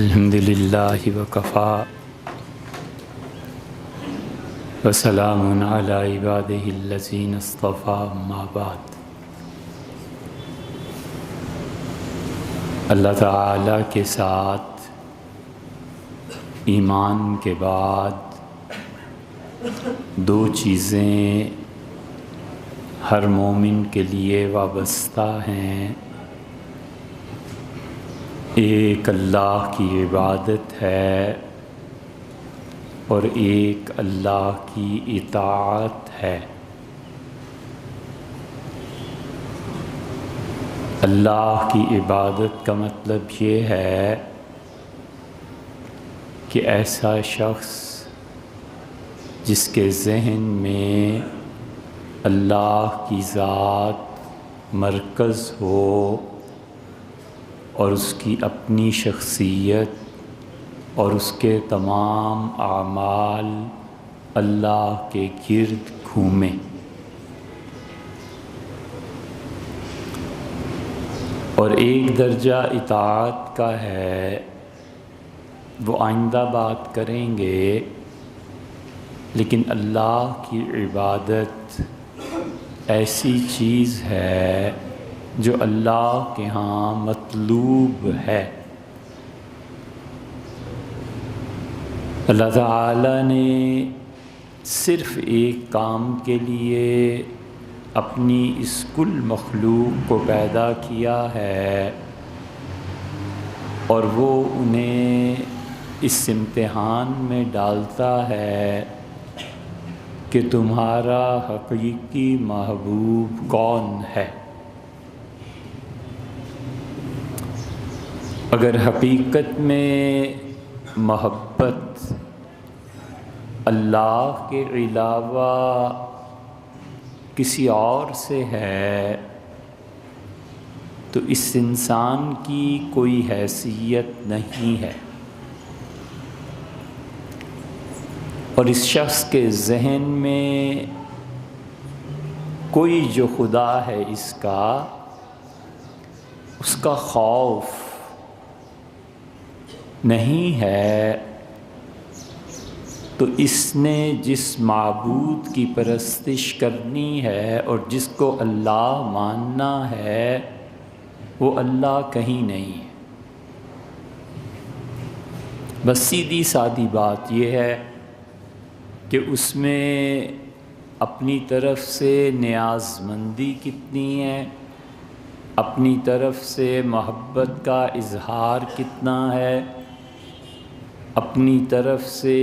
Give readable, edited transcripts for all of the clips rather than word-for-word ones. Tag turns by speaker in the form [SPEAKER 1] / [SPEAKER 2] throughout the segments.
[SPEAKER 1] الحمد للہ وکفیٰ وسلام علی عبادہ الذین اصطفیٰ اما بعد۔ اللہ تعالیٰ کے ساتھ ایمان کے بعد دو چیزیں ہر مومن کے لیے وابستہ ہیں۔ ایک اللہ کی عبادت ہے اور ایک اللہ کی اطاعت ہے۔ اللہ کی عبادت کا مطلب یہ ہے کہ ایسا شخص جس کے ذہن میں اللہ کی ذات مرکز ہو اور اس کی اپنی شخصیت اور اس کے تمام اعمال اللہ کے گرد گھومیں۔ اور ایک درجہ اطاعت کا ہے، وہ آئندہ بات کریں گے، لیکن اللہ کی عبادت ایسی چیز ہے جو اللہ کے ہاں مطلوب ہے۔ اللہ تعالیٰ نے صرف ایک کام کے لیے اپنی اس کل مخلوق کو پیدا کیا ہے، اور وہ انہیں اس امتحان میں ڈالتا ہے کہ تمہارا حقیقی محبوب کون ہے۔ اگر حقیقت میں محبت اللہ کے علاوہ کسی اور سے ہے تو اس انسان کی کوئی حیثیت نہیں ہے، اور اس شخص کے ذہن میں کوئی جو خدا ہے اس کا خوف نہیں ہے، تو اس نے جس معبود کی پرستش کرنی ہے اور جس کو اللہ ماننا ہے وہ اللہ کہیں نہیں ہے۔ بس سیدھی سادی بات یہ ہے کہ اس میں اپنی طرف سے نیاز مندی کتنی ہے، اپنی طرف سے محبت کا اظہار کتنا ہے، اپنی طرف سے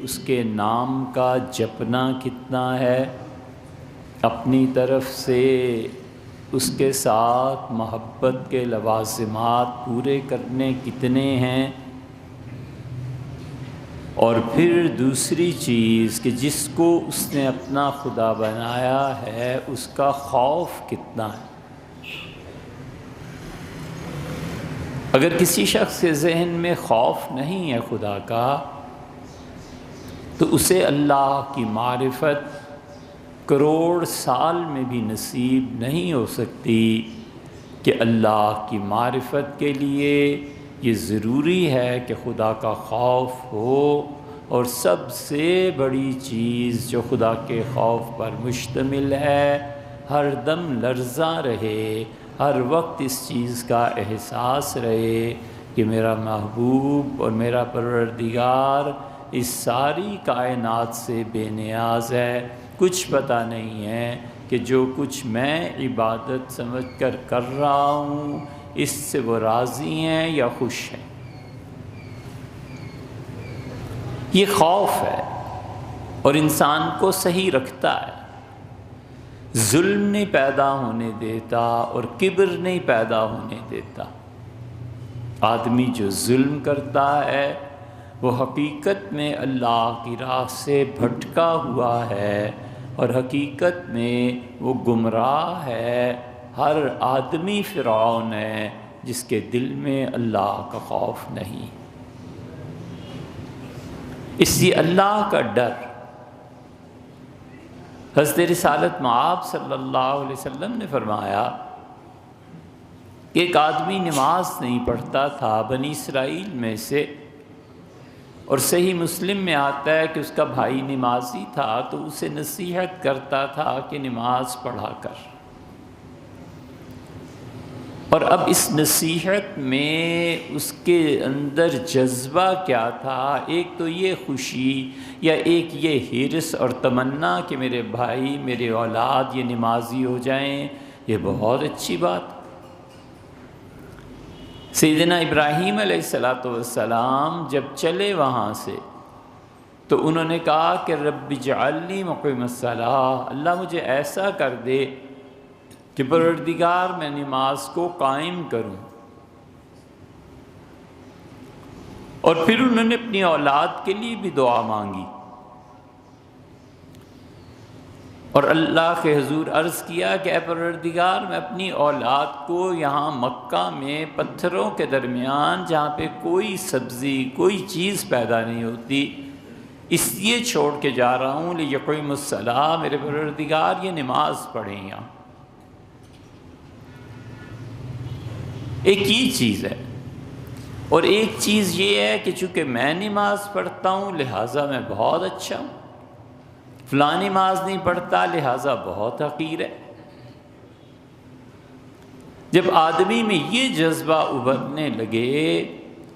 [SPEAKER 1] اس کے نام کا جپنا کتنا ہے، اپنی طرف سے اس کے ساتھ محبت کے لوازمات پورے کرنے کتنے ہیں، اور پھر دوسری چیز کہ جس کو اس نے اپنا خدا بنایا ہے اس کا خوف کتنا ہے۔ اگر کسی شخص کے ذہن میں خوف نہیں ہے خدا کا تو اسے اللہ کی معرفت کروڑ سال میں بھی نصیب نہیں ہو سکتی، کہ اللہ کی معرفت کے لیے یہ ضروری ہے کہ خدا کا خوف ہو، اور سب سے بڑی چیز جو خدا کے خوف پر مشتمل ہے، ہر دم لرزاں رہے، ہر وقت اس چیز کا احساس رہے کہ میرا محبوب اور میرا پروردگار اس ساری کائنات سے بے نیاز ہے۔ کچھ پتہ نہیں ہے کہ جو کچھ میں عبادت سمجھ کر رہا ہوں اس سے وہ راضی ہیں یا خوش ہیں۔ یہ خوف ہے اور انسان کو صحیح رکھتا ہے، ظلم نہیں پیدا ہونے دیتا اور کبر نہیں پیدا ہونے دیتا۔ آدمی جو ظلم کرتا ہے وہ حقیقت میں اللہ کی راہ سے بھٹکا ہوا ہے، اور حقیقت میں وہ گمراہ ہے۔ ہر آدمی فرعون ہے جس کے دل میں اللہ کا خوف نہیں۔ اس لیے اللہ کا ڈر حضرت رسالت مآب صلی اللہ علیہ وسلم نے فرمایا کہ ایک آدمی نماز نہیں پڑھتا تھا بنی اسرائیل میں سے، اور صحیح مسلم میں آتا ہے کہ اس کا بھائی نمازی تھا تو اسے نصیحت کرتا تھا کہ نماز پڑھا کر۔ اور اب اس نصیحت میں اس کے اندر جذبہ کیا تھا؟ ایک تو یہ خوشی یا ایک یہ حرص اور تمنا کہ میرے بھائی، میرے اولاد یہ نمازی ہو جائیں، یہ بہت اچھی بات۔ سیدنا ابراہیم علیہ السلام جب چلے وہاں سے تو انہوں نے کہا کہ رب اجعلنی مقیم الصلاۃ، اللہ مجھے ایسا کر دے کہ پروردگار میں نماز کو قائم کروں۔ اور پھر انہوں نے اپنی اولاد کے لیے بھی دعا مانگی، اور اللہ کے حضور عرض کیا کہ اے پروردگار، میں اپنی اولاد کو یہاں مکہ میں پتھروں کے درمیان جہاں پہ کوئی سبزی کوئی چیز پیدا نہیں ہوتی اس لیے چھوڑ کے جا رہا ہوں لیقیموا الصلاۃ، میرے پروردگار یہ نماز پڑھیں یہاں۔ ایک یہ چیز ہے، اور ایک چیز یہ ہے کہ چونکہ میں نماز پڑھتا ہوں لہٰذا میں بہت اچھا ہوں، فلاں نماز نہیں پڑھتا لہٰذا بہت حقیر ہے۔ جب آدمی میں یہ جذبہ ابھرنے لگے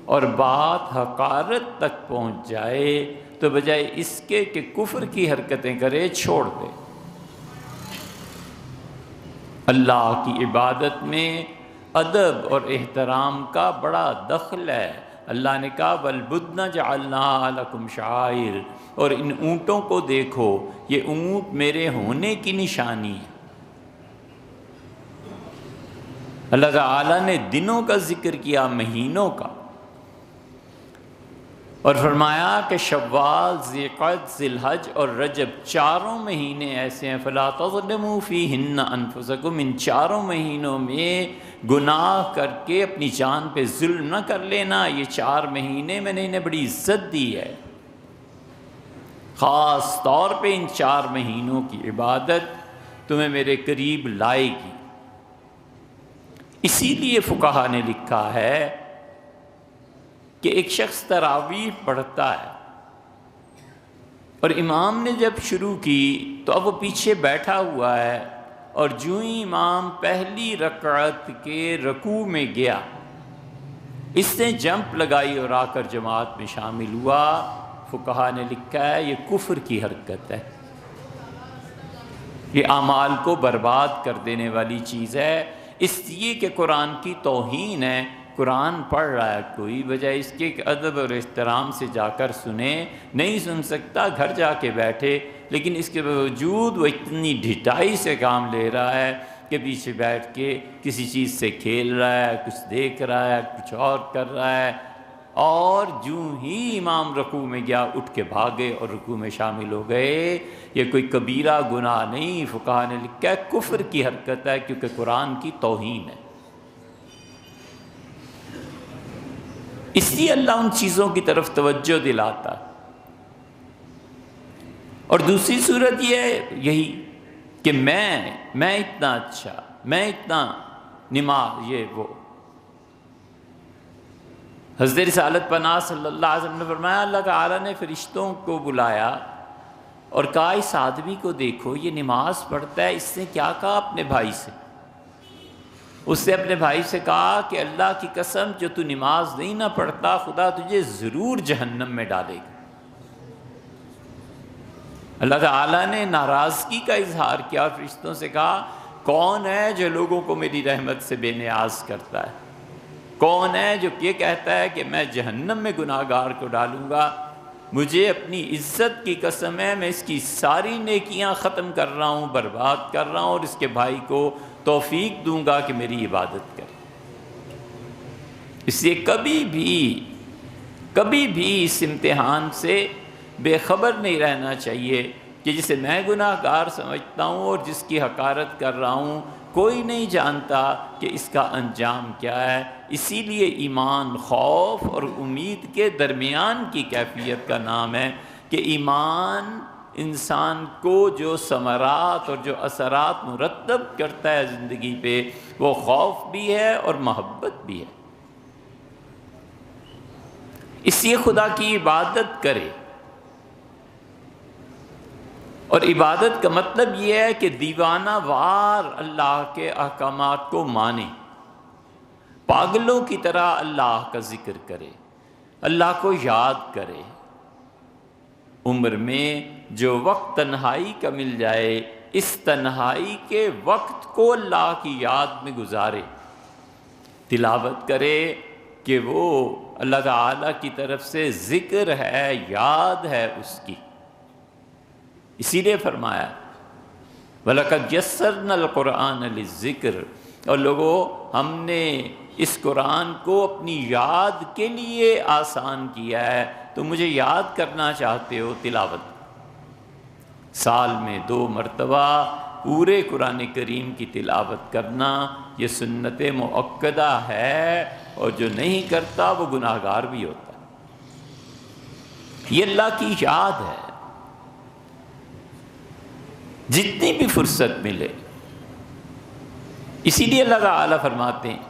[SPEAKER 1] اور بات حقارت تک پہنچ جائے تو بجائے اس کے کہ کفر کی حرکتیں کرے، چھوڑ دے۔ اللہ کی عبادت میں ادب اور احترام کا بڑا دخل ہے۔ اللہ نے کہا وَالْبُدْنَ جَعَلْنَاهَا لَكُمْ شَعَائِرَ، اور ان اونٹوں کو دیکھو، یہ اونٹ میرے ہونے کی نشانی ہے۔ اللہ تعالیٰ نے دنوں کا ذکر کیا، مہینوں کا، اور فرمایا کہ شوال، ذی-قعد، ذی-الحج اور رجب چاروں مہینے ایسے ہیں فَلَا تَظْلِمُوا فِيهِنَّ أَنفُسَكُمْ، ان چاروں مہینوں میں گناہ کر کے اپنی جان پہ ظلم نہ کر لینا۔ یہ 4 مہینے میں نے انہیں بڑی عزت دی ہے، خاص طور پہ ان 4 مہینوں کی عبادت تمہیں میرے قریب لائے گی۔ اسی لیے فقہا نے لکھا ہے کہ ایک شخص تراویح پڑھتا ہے اور امام نے جب شروع کی تو اب وہ پیچھے بیٹھا ہوا ہے، اور جو ہی امام پہلی رکعت کے رکوع میں گیا اس نے جمپ لگائی اور آ کر جماعت میں شامل ہوا۔ فقہا نے لکھا ہے یہ کفر کی حرکت ہے، یہ اعمال کو برباد کر دینے والی چیز ہے، اس لیے کہ قرآن کی توہین ہے۔ قرآن پڑھ رہا ہے کوئی، بجائے اس کے کہ ادب اور احترام سے جا کر سنے، نہیں سن سکتا گھر جا کے بیٹھے، لیکن اس کے باوجود وہ اتنی ڈھٹائی سے کام لے رہا ہے کہ پیچھے بیٹھ کے کسی چیز سے کھیل رہا ہے، کچھ دیکھ رہا ہے، کچھ اور کر رہا ہے، اور جو ہی امام رکوع میں گیا اٹھ کے بھاگے اور رکوع میں شامل ہو گئے۔ یہ کوئی کبیرہ گناہ نہیں، فقہا نے لکھا ہے کفر کی حرکت ہے، کیونکہ قرآن کی توہین ہے۔ اس لیے اللہ ان چیزوں کی طرف توجہ دلاتا ہے۔ اور دوسری صورت یہ ہے یہی کہ میں اتنا اچھا، میں اتنا نماز، یہ وہ۔ حضرت رسالت پناہ صلی اللہ علیہ وسلم نے فرمایا اللہ تعالیٰ نے فرشتوں کو بلایا اور کہا اس آدمی کو دیکھو یہ نماز پڑھتا ہے، اس نے کیا کہا اپنے بھائی سے؟ اس نے اپنے بھائی سے کہا کہ اللہ کی قسم جو تو نماز نہیں نہ پڑھتا خدا تجھے ضرور جہنم میں ڈالے گا۔ اللہ تعالیٰ نے ناراضگی کا اظہار کیا، فرشتوں سے کہا کون ہے جو لوگوں کو میری رحمت سے بے نیاز کرتا ہے؟ کون ہے جو یہ کہتا ہے کہ میں جہنم میں گناہ گار کو ڈالوں گا؟ مجھے اپنی عزت کی قسم ہے میں اس کی ساری نیکیاں ختم کر رہا ہوں، برباد کر رہا ہوں، اور اس کے بھائی کو توفیق دوں گا کہ میری عبادت کرے۔ اس لیے کبھی بھی اس امتحان سے بے خبر نہیں رہنا چاہیے کہ جسے میں گناہ گار سمجھتا ہوں اور جس کی حقارت کر رہا ہوں کوئی نہیں جانتا کہ اس کا انجام کیا ہے۔ اسی لیے ایمان خوف اور امید کے درمیان کی کیفیت کا نام ہے کہ ایمان انسان کو جو ثمرات اور جو اثرات مرتب کرتا ہے زندگی پہ، وہ خوف بھی ہے اور محبت بھی ہے۔ اس لیے خدا کی عبادت کرے، اور عبادت کا مطلب یہ ہے کہ دیوانہ وار اللہ کے احکامات کو مانے، پاگلوں کی طرح اللہ کا ذکر کرے، اللہ کو یاد کرے۔ عمر میں جو وقت تنہائی کا مل جائے، اس تنہائی کے وقت کو اللہ کی یاد میں گزارے، تلاوت کرے کہ وہ اللہ تعالیٰ کی طرف سے ذکر ہے، یاد ہے اس کی۔ اسی لیے فرمایا وَلَقَدْ يَسَّرْنَا الْقُرْآنَ لِلذِّكْرِ، اور لوگوں ہم نے اس قرآن کو اپنی یاد کے لیے آسان کیا ہے۔ تو مجھے یاد کرنا چاہتے ہو، تلاوت سال میں 2 مرتبہ پورے قرآن کریم کی تلاوت کرنا، یہ سنت مؤکدہ ہے، اور جو نہیں کرتا وہ گناہ گار بھی ہوتا ہے۔ یہ اللہ کی یاد ہے، جتنی بھی فرصت ملے۔ اسی لیے اللہ تعالیٰ فرماتے ہیں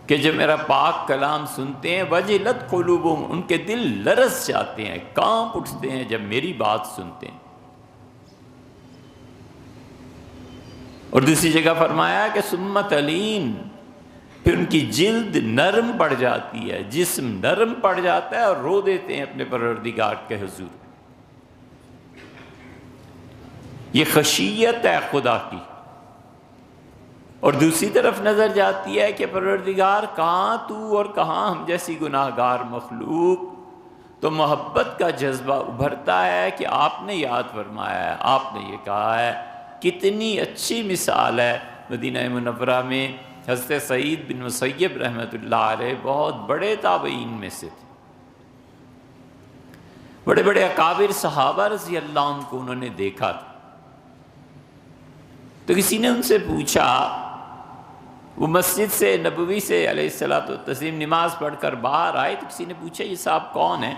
[SPEAKER 1] کہ جو میرا پاک کلام سنتے ہیں وجلت قلوبہم، ان کے دل لرز جاتے ہیں، کانپ اٹھتے ہیں جب میری بات سنتے ہیں۔ اور دوسری جگہ فرمایا کہ ثم تلین، پھر ان کی جلد نرم پڑ جاتی ہے، جسم نرم پڑ جاتا ہے، اور رو دیتے ہیں اپنے پروردگار کے حضور۔ یہ خشیت ہے خدا کی۔ اور دوسری طرف نظر جاتی ہے کہ پروردگار کہاں تو اور کہاں ہم جیسی گناہ گار مخلوق، تو محبت کا جذبہ ابھرتا ہے کہ آپ نے یاد فرمایا ہے، آپ نے یہ کہا ہے۔ کتنی اچھی مثال ہے مدینہ منورہ میں، حضرت سعید بن مسیب رحمۃ اللہ علیہ بہت بڑے تابعین میں سے تھے، بڑے بڑے اکابر صحابہ رضی اللہ عنہ کو انہوں نے دیکھا تھا۔ تو کسی نے ان سے پوچھا، وہ مسجد سے نبوی سے علیہ الصلوۃ والتسلیم نماز پڑھ کر باہر آئے، تو کسی نے پوچھا یہ صاحب کون ہیں؟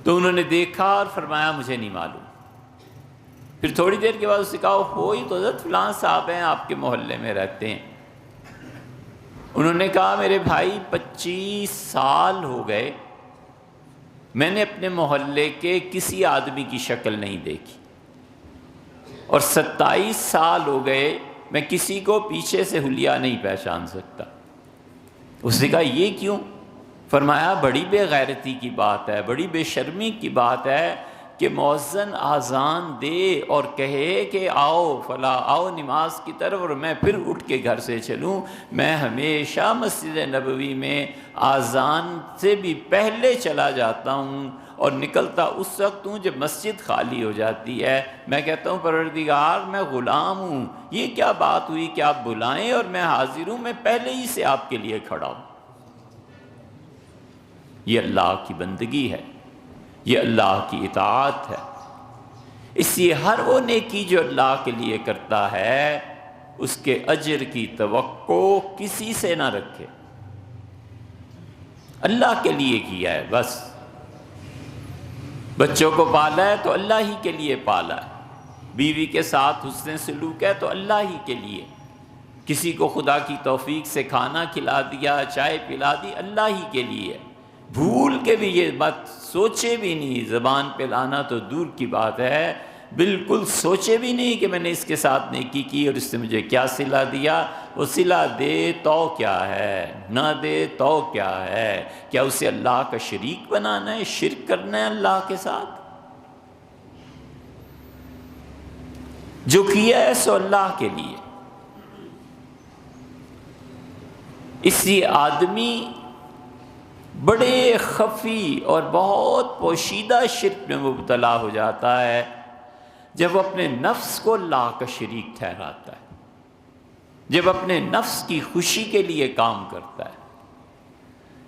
[SPEAKER 1] تو انہوں نے دیکھا اور فرمایا مجھے نہیں معلوم۔ پھر تھوڑی دیر کے بعد اس نے کہا ہو یہ تو حضرت فلاں صاحب ہیں، آپ کے محلے میں رہتے ہیں۔ انہوں نے کہا میرے بھائی 25 سال ہو گئے میں نے اپنے محلے کے کسی آدمی کی شکل نہیں دیکھی، اور 27 سال ہو گئے میں کسی کو پیچھے سے حلیہ نہیں پہچان سکتا۔ اس نے کہا یہ کیوں؟ فرمایا بڑی بے غیرتی کی بات ہے، بڑی بے شرمی کی بات ہے کہ مؤذن آذان دے اور کہے کہ آؤ فلاں آؤ نماز کی طرف، اور میں پھر اٹھ کے گھر سے چلوں۔ میں ہمیشہ مسجد نبوی میں آذان سے بھی پہلے چلا جاتا ہوں، اور نکلتا اس وقت ہوں جب مسجد خالی ہو جاتی ہے۔ میں کہتا ہوں پروردگار میں غلام ہوں، یہ کیا بات ہوئی کہ آپ بلائیں اور میں حاضر ہوں، میں پہلے ہی سے آپ کے لیے کھڑا ہوں۔ یہ اللہ کی بندگی ہے، یہ اللہ کی اطاعت ہے۔ اس لیے ہر وہ نیکی جو اللہ کے لیے کرتا ہے اس کے اجر کی توقع کسی سے نہ رکھے، اللہ کے لیے کیا ہے بس۔ بچوں کو پالا ہے تو اللہ ہی کے لیے پالا ہے، بیوی کے ساتھ حسن سلوک ہے تو اللہ ہی کے لیے، کسی کو خدا کی توفیق سے کھانا کھلا دیا، چائے پلا دی، اللہ ہی کے لیے۔ بھول کے بھی یہ بات سوچے بھی نہیں، زبان پہ لانا تو دور کی بات ہے، بالکل سوچے بھی نہیں کہ میں نے اس کے ساتھ نیکی کی اور اس نے مجھے کیا صلہ دیا۔ وہ صلہ دے تو کیا ہے، نہ دے تو کیا ہے؟ کیا اسے اللہ کا شریک بنانا ہے، شرک کرنا ہے اللہ کے ساتھ؟ جو کیا ہے سو اللہ کے لیے۔ اس لیے آدمی بڑے خفی اور بہت پوشیدہ شرک میں مبتلا ہو جاتا ہے جب وہ اپنے نفس کو اللہ کا شریک ٹھہراتا ہے، جب اپنے نفس کی خوشی کے لیے کام کرتا ہے،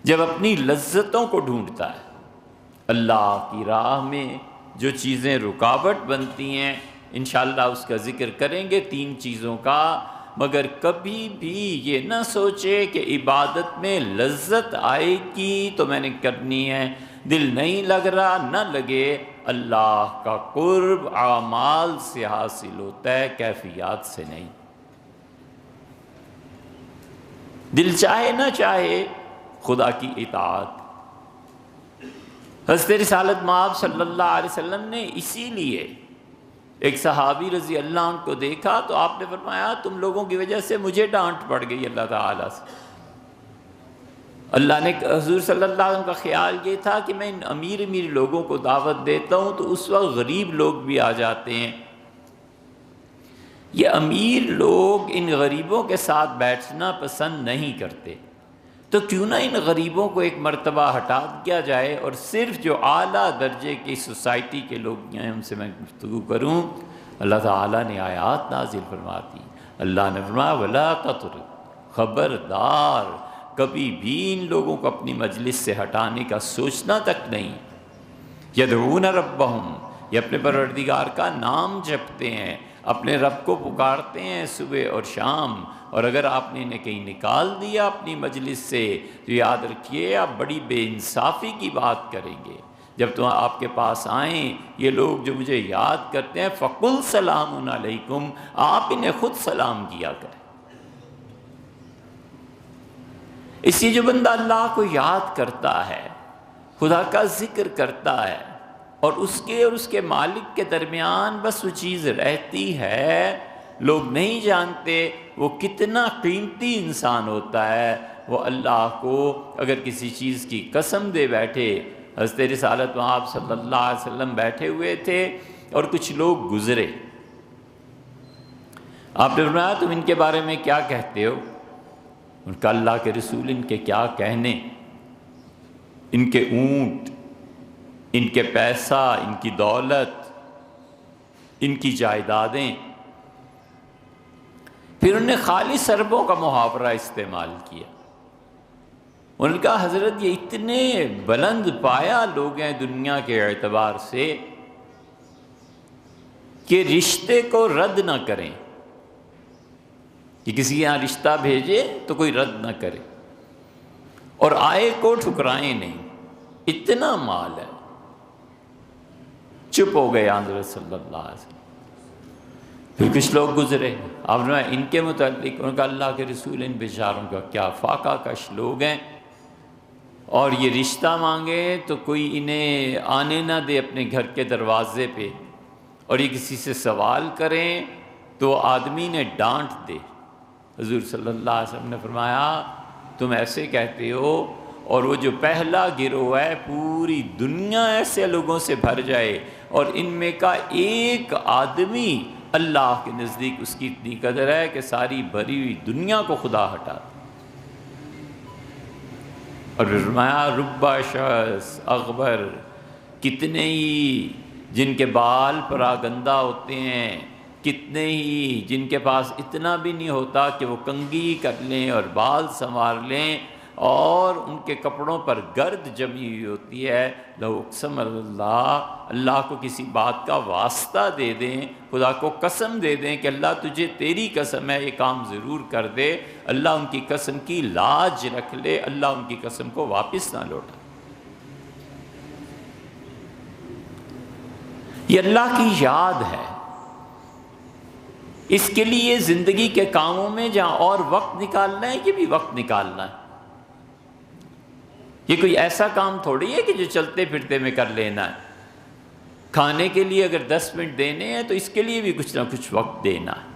[SPEAKER 1] جب اپنی لذتوں کو ڈھونڈتا ہے۔ اللہ کی راہ میں جو چیزیں رکاوٹ بنتی ہیں، انشاءاللہ اس کا ذکر کریں گے، 3 چیزوں کا۔ مگر کبھی بھی یہ نہ سوچے کہ عبادت میں لذت آئے گی تو میں نے کرنی ہے، دل نہیں لگ رہا نہ لگے۔ اللہ کا قرب اعمال سے حاصل ہوتا ہے، کیفیات سے نہیں۔ دل چاہے نہ چاہے خدا کی اطاعت۔ حضرت رسالت مآب صلی اللہ علیہ وسلم نے اسی لیے ایک صحابی رضی اللہ عنہ کو دیکھا تو آپ نے فرمایا تم لوگوں کی وجہ سے مجھے ڈانٹ پڑ گئی اللہ تعالیٰ سے۔ اللہ نے حضور صلی اللہ علیہ وسلم کا خیال یہ تھا کہ میں ان امیر لوگوں کو دعوت دیتا ہوں تو اس وقت غریب لوگ بھی آ جاتے ہیں، یہ امیر لوگ ان غریبوں کے ساتھ بیٹھنا پسند نہیں کرتے، تو کیوں نہ ان غریبوں کو ایک مرتبہ ہٹا دیا جائے اور صرف جو اعلیٰ درجے کی سوسائٹی کے لوگ ہیں ان سے میں گفتگو کروں۔ اللہ تعالیٰ نے آیات نازل فرما دی، اللہ نے فرمایا وَلَا تَطْرُدْ، خبردار کبھی بھی ان لوگوں کو اپنی مجلس سے ہٹانے کا سوچنا تک نہیں۔ یدعون ربہم، یہ اپنے پروردگار کا نام جپتے ہیں، اپنے رب کو پکارتے ہیں صبح اور شام، اور اگر آپ نے انہیں کہیں نکال دیا اپنی مجلس سے تو یاد رکھیے آپ بڑی بے انصافی کی بات کریں گے۔ جب تم آپ کے پاس آئیں یہ لوگ جو مجھے یاد کرتے ہیں فَقُلْ سَلَامٌ عَلَيْكُمْ، آپ انہیں خود سلام کیا کریں۔ اس لیے جو بندہ اللہ کو یاد کرتا ہے، خدا کا ذکر کرتا ہے، اور اس کے مالک کے درمیان بس وہ چیز رہتی ہے، لوگ نہیں جانتے وہ کتنا قیمتی انسان ہوتا ہے۔ وہ اللہ کو اگر کسی چیز کی قسم دے بیٹھے، حضرت رسالت مآب صلی اللہ علیہ وسلم بیٹھے ہوئے تھے اور کچھ لوگ گزرے، آپ نے فرمایا تم ان کے بارے میں کیا کہتے ہو؟ ان کا اللہ کے رسول ان کے کیا کہنے، ان کے اونٹ، ان کے پیسہ، ان کی دولت، ان کی جائیدادیں۔ پھر انہوں نے خالص عربوں کا محاورہ استعمال کیا، ان کا حضرت یہ اتنے بلند پایا لوگ ہیں دنیا کے اعتبار سے کہ رشتے کو رد نہ کریں، کہ کسی کے یہاں رشتہ بھیجے تو کوئی رد نہ کرے، اور آئے کو ٹھکرائیں نہیں، اتنا مال ہے۔ چپ ہو گئے حضرت صلی اللہ علیہ وسلم۔ پھر کچھ لوگ گزرے، آپ نے ان کے متعلق ان کا اللہ کے رسول ان بیچاروں کا کیا فاقہ کش لوگ ہیں، اور یہ رشتہ مانگے تو کوئی انہیں آنے نہ دے اپنے گھر کے دروازے پہ، اور یہ کسی سے سوال کریں تو آدمی نے ڈانٹ دے۔ حضور صلی اللہ علیہ وسلم نے فرمایا تم ایسے کہتے ہو، اور وہ جو پہلا گروہ ہے پوری دنیا ایسے لوگوں سے بھر جائے اور ان میں کا ایک آدمی اللہ کے نزدیک اس کی اتنی قدر ہے کہ ساری بھری ہوئی دنیا کو خدا ہٹا دے۔ اور فرمایا رب شخص اغبر، کتنے ہی جن کے بال پراگندہ ہوتے ہیں، کتنے ہی جن کے پاس اتنا بھی نہیں ہوتا کہ وہ کنگھی کر لیں اور بال سنوار لیں، اور ان کے کپڑوں پر گرد جمی ہوئی ہوتی ہے، لو اقسم اللہ کو کسی بات کا واسطہ دے دیں، خدا کو قسم دے دیں کہ اللہ تجھے تیری قسم ہے یہ کام ضرور کر دے، اللہ ان کی قسم کی لاج رکھ لے، اللہ ان کی قسم کو واپس نہ لوٹا۔ یہ اللہ کی یاد ہے، اس کے لیے زندگی کے کاموں میں جہاں اور وقت نکالنا ہے یہ بھی وقت نکالنا ہے۔ یہ کوئی ایسا کام تھوڑی ہے کہ جو چلتے پھرتے میں کر لینا ہے۔ کھانے کے لیے اگر 10 منٹ دینے ہیں تو اس کے لیے بھی کچھ نہ کچھ وقت دینا ہے۔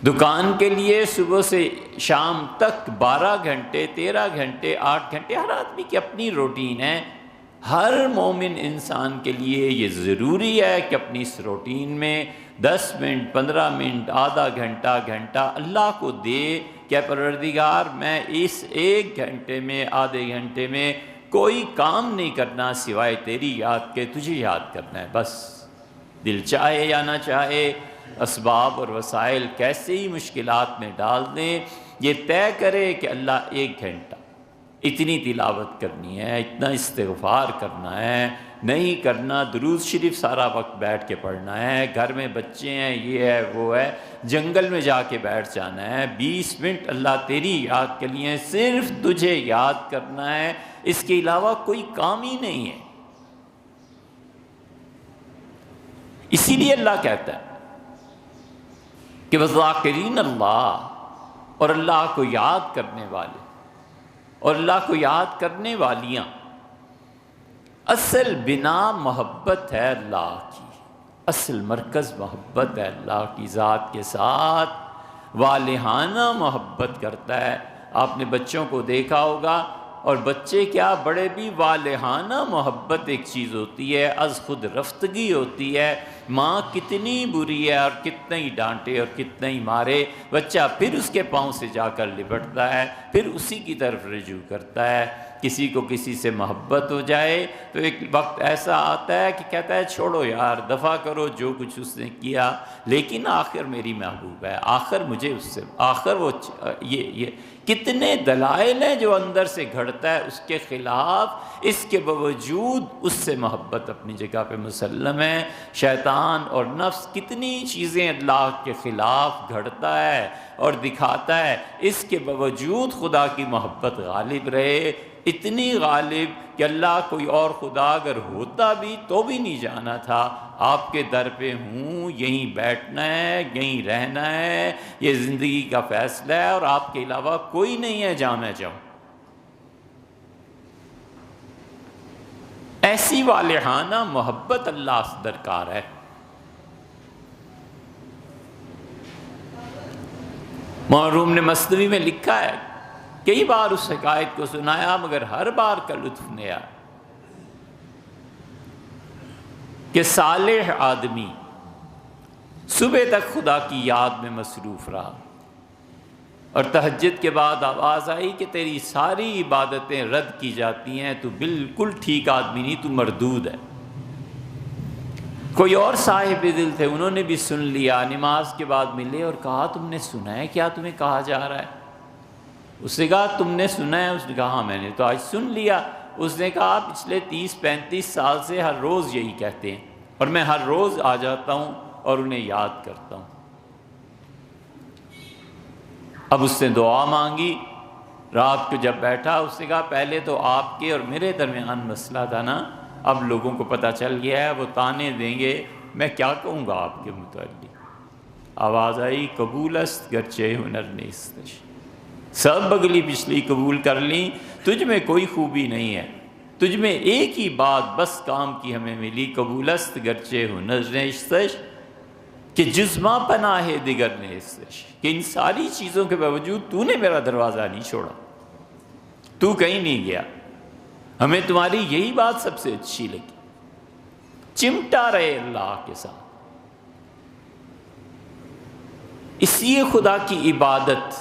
[SPEAKER 1] دکان کے لیے صبح سے شام تک 12 گھنٹے 13 گھنٹے 8 گھنٹے، ہر آدمی کی اپنی روٹین ہے۔ ہر مومن انسان کے لیے یہ ضروری ہے کہ اپنی اس روٹین میں 10 منٹ 15 منٹ آدھا گھنٹہ اللہ کو دے کہ پروردگار میں اس 1 گھنٹے میں آدھے گھنٹے میں کوئی کام نہیں کرنا سوائے تیری یاد کے، تجھے یاد کرنا ہے بس۔ دل چاہے یا نہ چاہے، اسباب اور وسائل کیسے ہی مشکلات میں ڈال دیں، یہ طے کرے کہ اللہ 1 گھنٹہ اتنی تلاوت کرنی ہے، اتنا استغفار کرنا ہے، نہیں کرنا درود شریف سارا وقت بیٹھ کے پڑھنا ہے، گھر میں بچے ہیں، یہ ہے وہ ہے، جنگل میں جا کے بیٹھ جانا ہے، 20 منٹ اللہ تیری یاد کے لیے صرف تجھے یاد کرنا ہے، اس کے علاوہ کوئی کام ہی نہیں ہے۔ اسی لیے اللہ کہتا ہے کہ وَذَاكِرِينَ اللَّهَ، اور اللہ کو یاد کرنے والے اور اللہ کو یاد کرنے والیاں۔ اصل بنا محبت ہے اللہ کی، اصل مرکز محبت ہے اللہ کی ذات کے ساتھ، والہانہ محبت کرتا ہے۔ آپ نے بچوں کو دیکھا ہوگا، اور بچے کیا بڑے بھی، والہانہ محبت ایک چیز ہوتی ہے، از خود رفتگی ہوتی ہے۔ ماں کتنی بری ہے اور کتنا ہی ڈانٹے اور کتنا ہی مارے، بچہ پھر اس کے پاؤں سے جا کر لپٹتا ہے، پھر اسی کی طرف رجوع کرتا ہے۔ کسی کو کسی سے محبت ہو جائے تو ایک وقت ایسا آتا ہے کہ کہتا ہے چھوڑو یار، دفع کرو جو کچھ اس نے کیا، لیکن آخر میری محبوب ہے، آخر مجھے اس سے، آخر وہ یہ کتنے دلائل ہیں جو اندر سے گھڑتا ہے اس کے خلاف، اس کے باوجود اس سے محبت اپنی جگہ پہ مسلم ہے۔ شیطان اور نفس کتنی چیزیں اللہ کے خلاف گھڑتا ہے اور دکھاتا ہے، اس کے باوجود خدا کی محبت غالب رہے، اتنی غالب کہ اللہ کوئی اور خدا اگر ہوتا بھی تو بھی نہیں جانا تھا، آپ کے در پہ ہوں، یہیں بیٹھنا ہے، یہیں رہنا ہے، یہ زندگی کا فیصلہ ہے، اور آپ کے علاوہ کوئی نہیں ہے جہاں میں جاؤں۔ ایسی والہانہ محبت اللہ سے درکار ہے۔ مولانا نے مثنوی میں لکھا ہے، کئی بار اس حکایت کو سنایا مگر ہر بار کا لطف نیا، کہ صالح آدمی صبح تک خدا کی یاد میں مصروف رہا، اور تہجد کے بعد آواز آئی کہ تیری ساری عبادتیں رد کی جاتی ہیں، تو بالکل ٹھیک آدمی نہیں، تو مردود ہے۔ کوئی اور صاحب دل تھے، انہوں نے بھی سن لیا، نماز کے بعد ملے اور کہا تم نے سنا ہے کیا تمہیں کہا جا رہا ہے؟ اس نے کہا تم نے سنا ہے؟ اس نے کہا ہاں میں نے تو آج سن لیا۔ اس نے کہا پچھلے 30-35 سال سے ہر روز یہی کہتے ہیں، اور میں ہر روز آ جاتا ہوں اور انہیں یاد کرتا ہوں۔ اب اس نے دعا مانگی، رات کو جب بیٹھا اس نے کہا پہلے تو آپ کے اور میرے درمیان مسئلہ تھا نا، اب لوگوں کو پتہ چل گیا ہے، وہ طعنے دیں گے، میں کیا کہوں گا آپ کے متعلق؟ آواز آئی قبول است گرچہ ہنر نیستش، سب اگلی پچھلی قبول کر لیں، تجھ میں کوئی خوبی نہیں ہے، تجھ میں ایک ہی بات بس کام کی ہمیں ملی، قبول است گرچہ ہنر نیستش، کہ جزما پناہ دیگر نیستش، کہ ان ساری چیزوں کے باوجود تو نے میرا دروازہ نہیں چھوڑا، تو کہیں نہیں گیا، ہمیں تمہاری یہی بات سب سے اچھی لگی۔ چمٹا رہے اللہ کے ساتھ۔ اس لیے خدا کی عبادت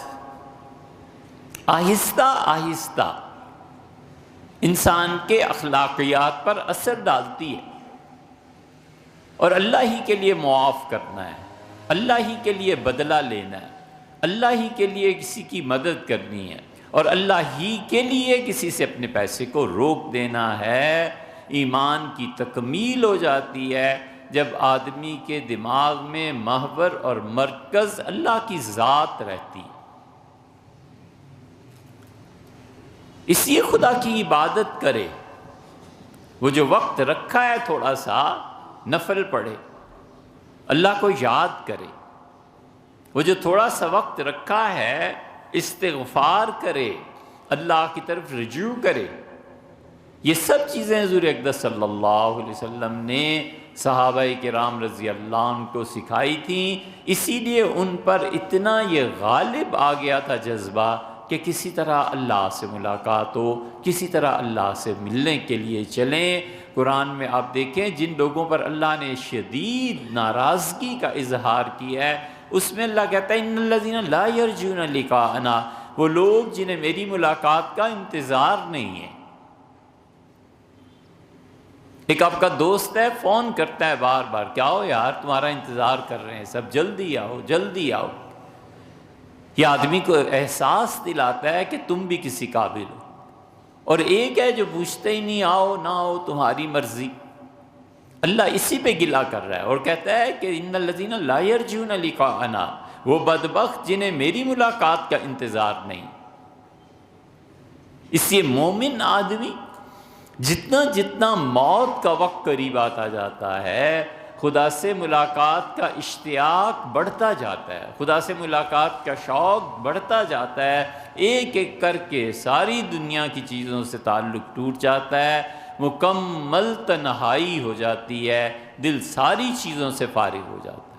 [SPEAKER 1] آہستہ آہستہ انسان کے اخلاقیات پر اثر ڈالتی ہے، اور اللہ ہی کے لیے معاف کرنا ہے، اللہ ہی کے لیے بدلہ لینا ہے، اللہ ہی کے لیے کسی کی مدد کرنی ہے، اور اللہ ہی کے لیے کسی سے اپنے پیسے کو روک دینا ہے۔ ایمان کی تکمیل ہو جاتی ہے جب آدمی کے دماغ میں محور اور مرکز اللہ کی ذات رہتی ہے۔ اس لیے خدا کی عبادت کرے، وہ جو وقت رکھا ہے تھوڑا سا نفل پڑھے، اللہ کو یاد کرے، وہ جو تھوڑا سا وقت رکھا ہے استغفار کرے، اللہ کی طرف رجوع کرے۔ یہ سب چیزیں حضور اقدس صلی اللہ علیہ وسلم نے صحابہ کرام رضی اللہ عنہ کو سکھائی تھیں، اسی لیے ان پر اتنا یہ غالب آ گیا تھا جذبہ کہ کسی طرح اللہ سے ملاقات ہو، کسی طرح اللہ سے ملنے کے لیے چلیں۔ قرآن میں آپ دیکھیں جن لوگوں پر اللہ نے شدید ناراضگی کا اظہار کیا ہے، اس میں اللہ کہتا ہے ان الذین لا یرجون لقاءنا، وہ لوگ جنہیں میری ملاقات کا انتظار نہیں ہے۔ ایک آپ کا دوست ہے، فون کرتا ہے بار بار، کیا ہو یار تمہارا انتظار کر رہے ہیں سب، جلدی آؤ جلدی آؤ۔ یہ آدمی کو احساس دلاتا ہے کہ تم بھی کسی قابل ہو، اور ایک ہے جو پوچھتے ہی نہیں، آؤ نہ آؤ تمہاری مرضی۔ اللہ اسی پہ گلہ کر رہا ہے اور کہتا ہے کہ ان الذین لا یرجون لقاءنا، وہ بدبخت جنہیں میری ملاقات کا انتظار نہیں۔ اس لیے مومن آدمی جتنا جتنا موت کا وقت قریب آتا جاتا ہے، خدا سے ملاقات کا اشتیاق بڑھتا جاتا ہے، خدا سے ملاقات کا شوق بڑھتا جاتا ہے، ایک ایک کر کے ساری دنیا کی چیزوں سے تعلق ٹوٹ جاتا ہے، مکمل تنہائی ہو جاتی ہے، دل ساری چیزوں سے فارغ ہو جاتا ہے۔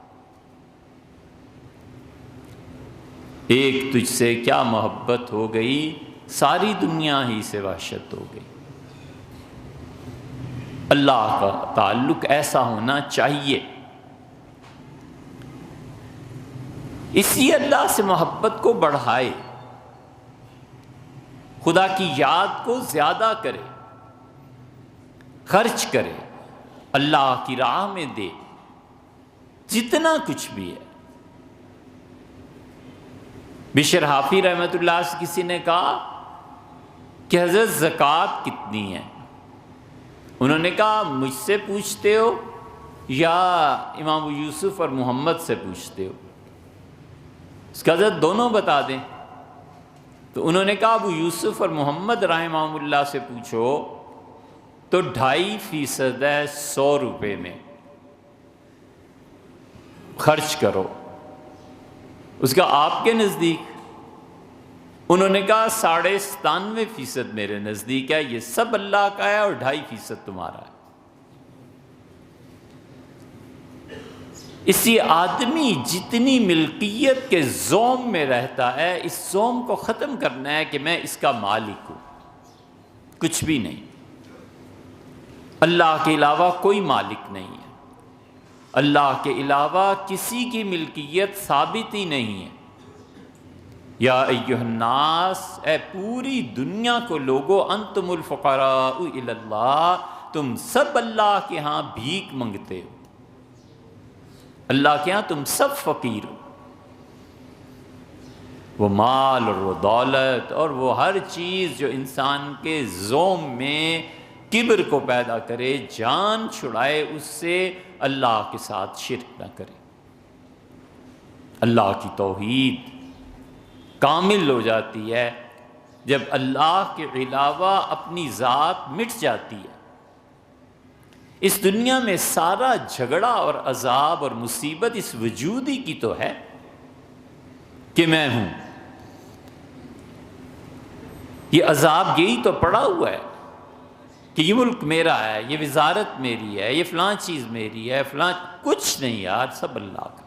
[SPEAKER 1] ایک تجھ سے کیا محبت ہو گئی، ساری دنیا ہی سے وحشت ہو گئی۔ اللہ کا تعلق ایسا ہونا چاہیے، اس لیے اللہ سے محبت کو بڑھائے، خدا کی یاد کو زیادہ کرے، خرچ کرے، اللہ کی راہ میں دے، جتنا کچھ بھی ہے۔ بشر حافی رحمۃ اللہ سے کسی نے کہا کہ حضرت زکوٰۃ کتنی ہے؟ انہوں نے کہا مجھ سے پوچھتے ہو یا امام یوسف اور محمد سے پوچھتے ہو؟ اس کا حضرت دونوں بتا دیں۔ تو انہوں نے کہا ابو یوسف اور محمد رحمہ اللہ سے پوچھو تو 2.5% ہے 100 روپے میں، خرچ کرو۔ اس کا آپ کے نزدیک؟ انہوں نے کہا 97.5% میرے نزدیک ہے، یہ سب اللہ کا ہے اور 2.5% تمہارا ہے۔ اسی آدمی جتنی ملکیت کے زوم میں رہتا ہے، اس زوم کو ختم کرنا ہے کہ میں اس کا مالک ہوں، کچھ بھی نہیں، اللہ کے علاوہ کوئی مالک نہیں ہے، اللہ کے علاوہ کسی کی ملکیت ثابت ہی نہیں ہے۔ یا ایھا الناس، اے پوری دنیا کو لوگو، انتم الفقراء الی اللہ، تم سب اللہ کے ہاں بھیک منگتے ہو، اللہ کے ہاں تم سب فقیر ہو۔ وہ مال اور وہ دولت اور وہ ہر چیز جو انسان کے زوم میں کبر کو پیدا کرے، جان چھڑائے، اس سے اللہ کے ساتھ شرک نہ کرے۔ اللہ کی توحید کامل ہو جاتی ہے جب اللہ کے علاوہ اپنی ذات مٹ جاتی ہے۔ اس دنیا میں سارا جھگڑا اور عذاب اور مصیبت اس وجود ہی کی تو ہے کہ میں ہوں۔ یہ عذاب یہی تو پڑا ہوا ہے کہ یہ ملک میرا ہے، یہ وزارت میری ہے، یہ فلاں چیز میری ہے، فلاں، کچھ نہیں یار، سب اللہ کا،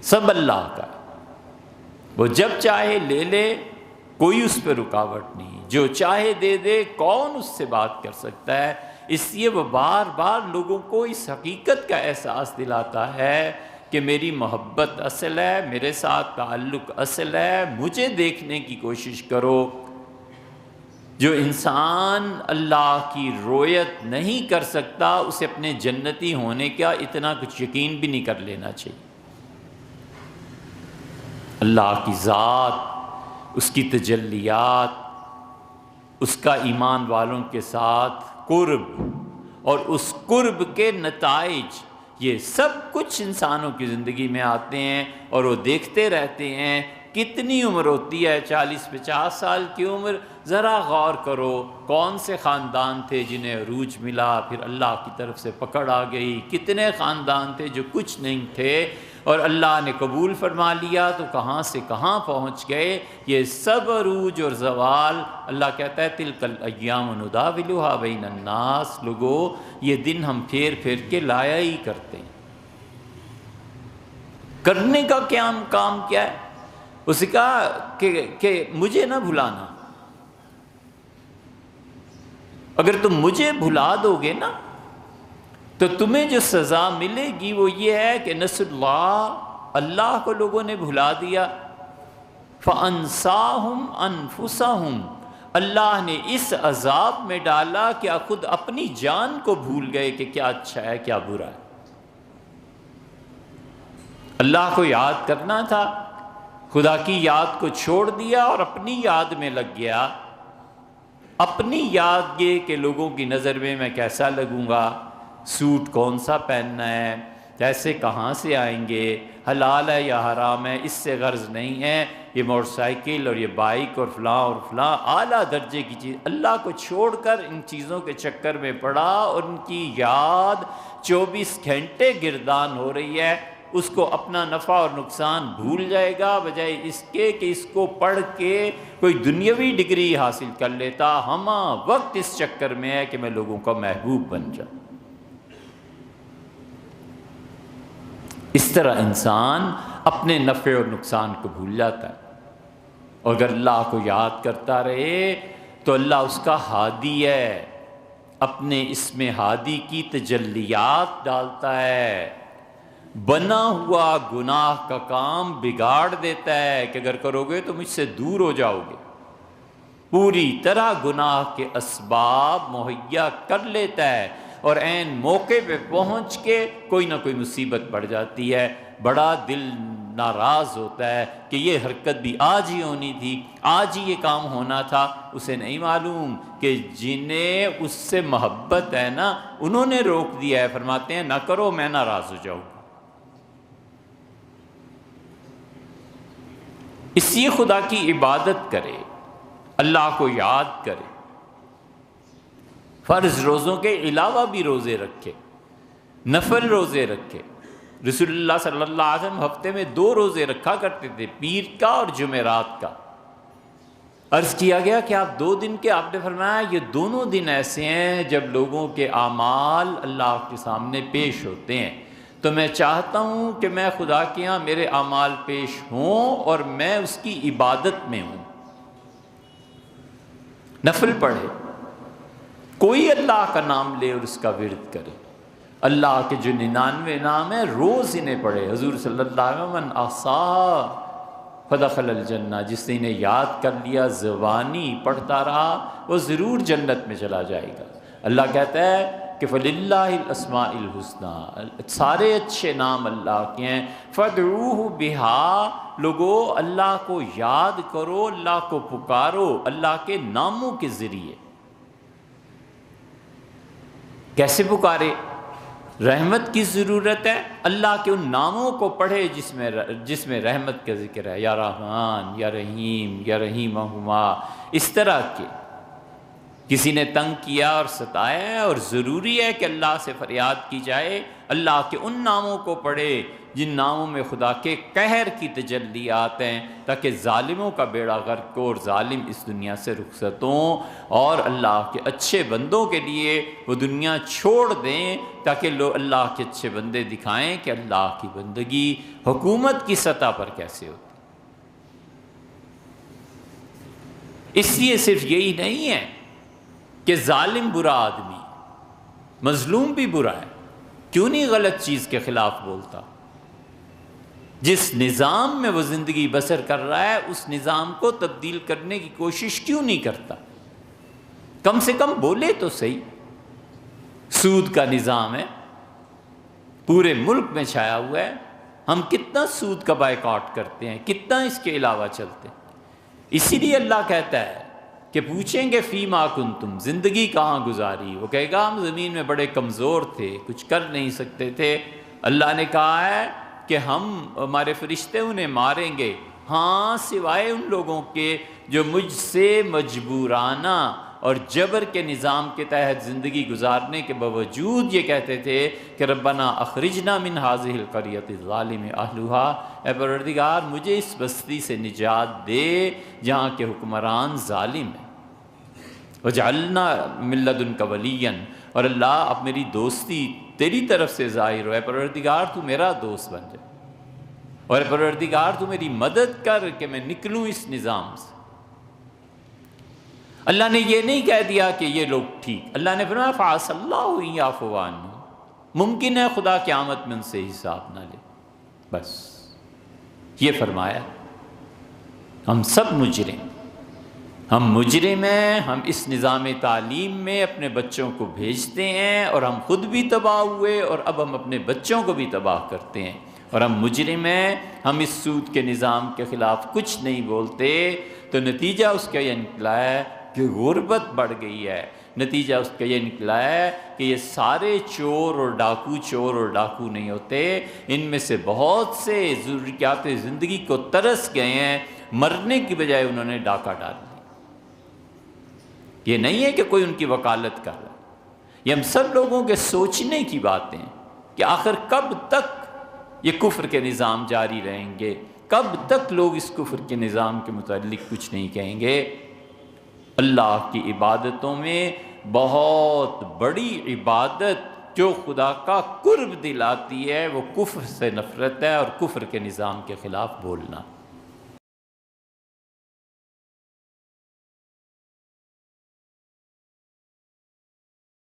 [SPEAKER 1] سب اللہ کا۔ وہ جب چاہے لے لے، کوئی اس پہ رکاوٹ نہیں، جو چاہے دے دے، کون اس سے بات کر سکتا ہے؟ اس لیے وہ بار بار لوگوں کو اس حقیقت کا احساس دلاتا ہے کہ میری محبت اصل ہے، میرے ساتھ تعلق اصل ہے، مجھے دیکھنے کی کوشش کرو۔ جو انسان اللہ کی رویت نہیں کر سکتا، اسے اپنے جنتی ہونے کا اتنا کچھ یقین بھی نہیں کر لینا چاہیے۔ اللہ کی ذات، اس کی تجلیات، اس کا ایمان والوں کے ساتھ قرب اور اس قرب کے نتائج، یہ سب کچھ انسانوں کی زندگی میں آتے ہیں اور وہ دیکھتے رہتے ہیں۔ کتنی عمر ہوتی ہے؟ 40-50 سال کی عمر۔ ذرا غور کرو کون سے خاندان تھے جنہیں عروج ملا، پھر اللہ کی طرف سے پکڑ آ گئی، کتنے خاندان تھے جو کچھ نہیں تھے اور اللہ نے قبول فرما لیا تو کہاں سے کہاں پہنچ گئے۔ یہ سب عروج اور زوال، اللہ کہتا ہے تلک الایام نداولھا بین الناس، لوگو یہ دن ہم پھیر پھیر کے لایا ہی کرتے ہیں۔ کرنے کا کام کیا ہے؟ اسے کہا کہ مجھے نہ بھلانا، اگر تم مجھے بھلا دو گے نا تو تمہیں جو سزا ملے گی وہ یہ ہے کہ نسوا اللہ، اللہ کو لوگوں نے بھلا دیا، فَأَنْسَاهُمْ أَنفُسَهُمْ، اللہ نے اس عذاب میں ڈالا کہ خود اپنی جان کو بھول گئے کہ کیا اچھا ہے کیا برا ہے۔ اللہ کو یاد کرنا تھا خدا کی یاد کو چھوڑ دیا اور اپنی یاد میں لگ گیا. اپنی یاد یہ کہ لوگوں کی نظر میں کیسا لگوں گا، سوٹ کون سا پہننا ہے، پیسے کہاں سے آئیں گے، حلال ہے یا حرام ہے، اس سے غرض نہیں ہے. یہ موٹر سائیکل اور یہ بائک اور فلاں اعلیٰ درجے کی چیز، اللہ کو چھوڑ کر ان چیزوں کے چکر میں پڑا اور ان کی یاد 24 گھنٹے گردان ہو رہی ہے. اس کو اپنا نفع اور نقصان بھول جائے گا، بجائے اس کے کہ اس کو پڑھ کے کوئی دنیاوی ڈگری حاصل کر لیتا. ہمہ وقت اس چکر میں ہے کہ میں لوگوں کا محبوب بن جاؤں. اس طرح انسان اپنے نفع اور نقصان کو بھول جاتا ہے. اور اگر اللہ کو یاد کرتا رہے تو اللہ اس کا ہادی ہے، اپنے اسم ہادی کی تجلیات ڈالتا ہے. بنا ہوا گناہ کا کام بگاڑ دیتا ہے کہ اگر کرو گے تو مجھ سے دور ہو جاؤ گے. پوری طرح گناہ کے اسباب مہیا کر لیتا ہے اور عین موقع پہ پہنچ کے کوئی نہ کوئی مصیبت پڑ جاتی ہے. بڑا دل ناراض ہوتا ہے کہ یہ حرکت بھی آج ہی ہونی تھی، آج ہی یہ کام ہونا تھا. اسے نہیں معلوم کہ جنہیں اس سے محبت ہے نا، انہوں نے روک دیا ہے. فرماتے ہیں نہ کرو، میں ناراض ہو جاؤں. اس لیے خدا کی عبادت کرے، اللہ کو یاد کرے، فرض روزوں کے علاوہ بھی روزے رکھے، نفل روزے رکھے. رسول اللہ صلی اللہ علیہ وسلم ہفتے میں 2 روزے رکھا کرتے تھے، پیر کا اور جمعرات کا. عرض کیا گیا کہ آپ 2 دن کے، آپ نے فرمایا یہ دونوں دن ایسے ہیں جب لوگوں کے اعمال اللہ کے سامنے پیش ہوتے ہیں، تو میں چاہتا ہوں کہ میں خدا کے ہاں میرے اعمال پیش ہوں اور میں اس کی عبادت میں ہوں. نفل پڑھے، کوئی اللہ کا نام لے اور اس کا ورد کرے. اللہ کے جو 99 نام ہیں روز انہیں پڑھے. حضور صلی اللہ علیہ وسلم من احصاها فدخل الجنہ، جس نے انہیں یاد کر لیا، زبانی پڑھتا رہا، وہ ضرور جنت میں چلا جائے گا. اللہ کہتا ہے کہ فَلِلَّهِ الْأَسْمَاءِ الْحُسْنَى، سارے اچھے نام اللہ کے ہیں. فَادْعُوهُ بِهَا، لوگو اللہ کو یاد کرو، اللہ کو پکارو اللہ کے ناموں کے ذریعے. کیسے پکارے؟ رحمت کی ضرورت ہے، اللہ کے ان ناموں کو پڑھے جس میں رحمت کا ذکر ہے. یا رحمان، یا رحیم، یا رحیمہما. اس طرح کے کسی نے تنگ کیا اور ستایا ہے اور ضروری ہے کہ اللہ سے فریاد کی جائے. اللہ کے ان ناموں کو پڑھے جن ناموں میں خدا کے قہر کی تجلیات ہیں، تاکہ ظالموں کا بیڑا غرق ہو اور ظالم اس دنیا سے رخصت ہوں، اور اللہ کے اچھے بندوں کے لیے وہ دنیا چھوڑ دیں، تاکہ لوگ اللہ کے اچھے بندے دکھائیں کہ اللہ کی بندگی حکومت کی سطح پر کیسے ہوتی. اس لیے صرف یہی نہیں ہے کہ ظالم برا آدمی، مظلوم بھی برا ہے. کیوں نہیں غلط چیز کے خلاف بولتا؟ جس نظام میں وہ زندگی بسر کر رہا ہے اس نظام کو تبدیل کرنے کی کوشش کیوں نہیں کرتا؟ کم سے کم بولے تو صحیح. سود کا نظام ہے، پورے ملک میں چھایا ہوا ہے. ہم کتنا سود کا بائیکاٹ کرتے ہیں، کتنا اس کے علاوہ چلتے ہیں. اسی لیے اللہ کہتا ہے کہ پوچھیں گے فیما کنتم، زندگی کہاں گزاری؟ وہ کہے گا ہم زمین میں بڑے کمزور تھے، کچھ کر نہیں سکتے تھے. اللہ نے کہا ہے کہ ہمارے فرشتے انہیں ماریں گے، ہاں سوائے ان لوگوں کے جو مجھ سے مجبورانہ اور جبر کے نظام کے تحت زندگی گزارنے کے باوجود یہ کہتے تھے کہ ربنا اخرجنا من هذه القرية الظالم اهلها، اے پروردگار مجھے اس بستی سے نجات دے جہاں کے حکمران ظالم ہیں. وجعلنا من لدنك وليا، اور اللہ اب میری دوستی تیری طرف سے ظاہر ہو. اے پروردگار تو میرا دوست بن جائے، اور اے پروردگار تو میری مدد کر کہ میں نکلوں اس نظام سے. اللہ نے یہ نہیں کہہ دیا کہ یہ لوگ ٹھیک، اللہ نے فرمایا فعسى اللَّهُ أَن يَعْفُوَ عَنْهُمْ، ممکن ہے خدا قیامت میں ان سے حساب نہ لے. بس یہ فرمایا. ہم سب مجرم، ہم مجرم ہیں. ہم اس نظام تعلیم میں اپنے بچوں کو بھیجتے ہیں اور ہم خود بھی تباہ ہوئے اور اب ہم اپنے بچوں کو بھی تباہ کرتے ہیں. اور ہم مجرم ہیں، ہم اس سود کے نظام کے خلاف کچھ نہیں بولتے، تو نتیجہ اس کا یہ نکلا ہے کہ غربت بڑھ گئی ہے، نتیجہ اس کا یہ نکلا ہے کہ یہ سارے چور اور ڈاکو نہیں ہوتے، ان میں سے بہت سے ضروریات زندگی کو ترس گئے ہیں، مرنے کی بجائے انہوں نے ڈاکہ ڈال دیا۔ یہ نہیں ہے کہ کوئی ان کی وکالت کر رہا ہے، یہ ہم سب لوگوں کے سوچنے کی باتیں کہ آخر کب تک یہ کفر کے نظام جاری رہیں گے، کب تک لوگ اس کفر کے نظام کے متعلق کچھ نہیں کہیں گے۔ اللہ کی عبادتوں میں بہت بڑی عبادت جو خدا کا قرب دلاتی ہے وہ کفر سے نفرت ہے اور کفر کے نظام کے خلاف بولنا۔